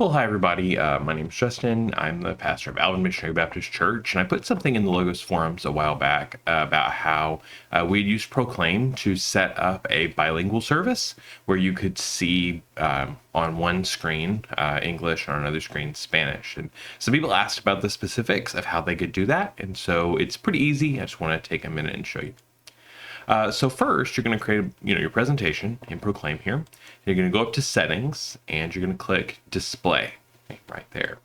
Well, hi, everybody. My name is Justin. I'm the pastor of Alvin Missionary Baptist Church, and I put something in the Logos forums a while back about how we used Proclaim to set up a bilingual service where you could see on one screen English, and on another screen Spanish. And some people asked about the specifics of how they could do that, and so it's pretty easy. I just want to take a minute and show you. So first, you're going to create your presentation in Proclaim here. You're going to go up to Settings, and you're going to click Display right there.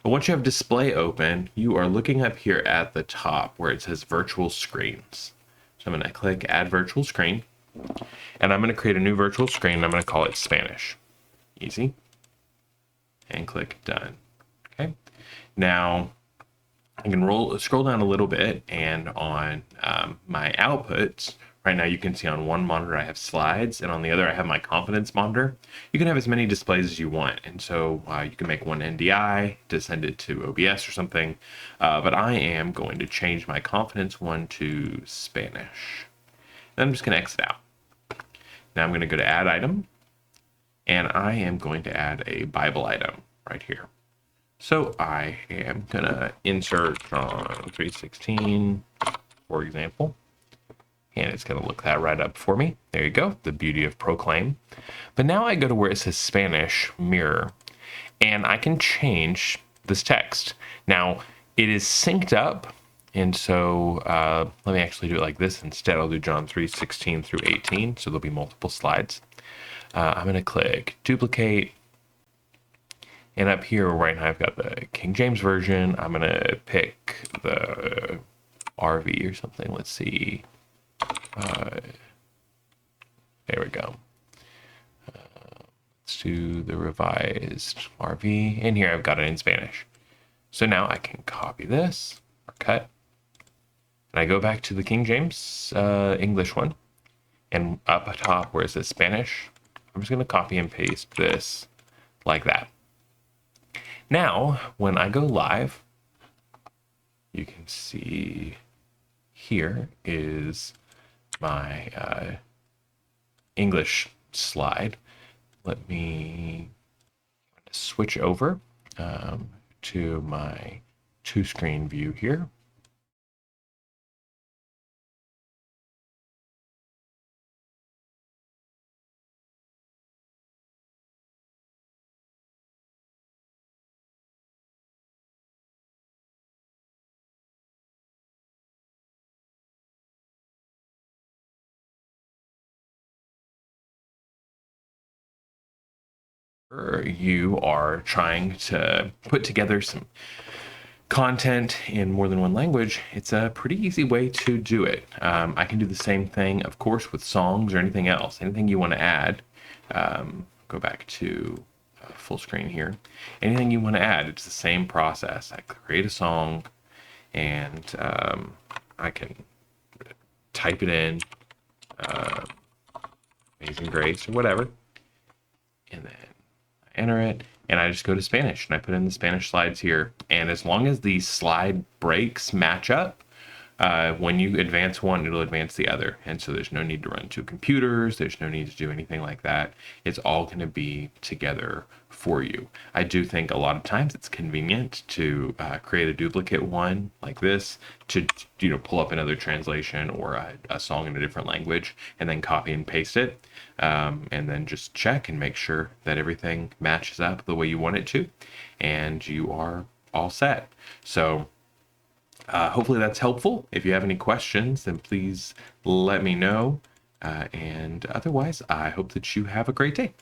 But once you have Display open, you are looking up here at the top where it says Virtual Screens. So I'm going to click Add Virtual Screen, and I'm going to create a new virtual screen, and I'm going to call it Spanish. Easy. And click Done. Okay. Now, I can scroll down a little bit, and on my outputs, right now you can see on one monitor I have slides, and on the other I have my confidence monitor. You can have as many displays as you want, and so you can make one NDI to send it to OBS or something, but I am going to change my confidence one to Spanish. Then I'm just going to exit out. Now I'm going to go to Add Item, and I am going to add a Bible item right here. So I am going to insert John 3:16, for example, and it's going to look that right up for me. There you go, the beauty of Proclaim. But now I go to where it says Spanish Mirror, and I can change this text. Now, it is synced up, and so let me actually do it like this instead. I'll do John 3:16 through 18, so there'll be multiple slides. I'm going to click Duplicate. And up here, right now, I've got the King James Version. I'm going to pick the RV or something. Let's see. There we go. Let's do the revised RV. And here I've got it in Spanish. So now I can copy this or cut. And I go back to the King James English one. And up top where it says Spanish, I'm just going to copy and paste this like that. Now, when I go live, you can see here is my English slide. Let me switch over to my two-screen view here. You are trying to put together some content in more than one language, it's a pretty easy way to do it. I can do the same thing, of course, with songs or anything else. Anything you want to add, go back to full screen here. Anything you want to add, it's the same process. I create a song, and I can type it in, Amazing Grace or whatever, and then enter it, and I just go to Spanish and I put in the Spanish slides here. And as long as these slide breaks match up, when you advance one, it'll advance the other. And so there's no need to run two computers. There's no need to do anything like that. It's all going to be together for you. I do think a lot of times it's convenient to create a duplicate one like this to pull up another translation or a song in a different language and then copy and paste it, and then just check and make sure that everything matches up the way you want it to, and you are all set. So hopefully that's helpful. If you have any questions, then please let me know. And otherwise, I hope that you have a great day.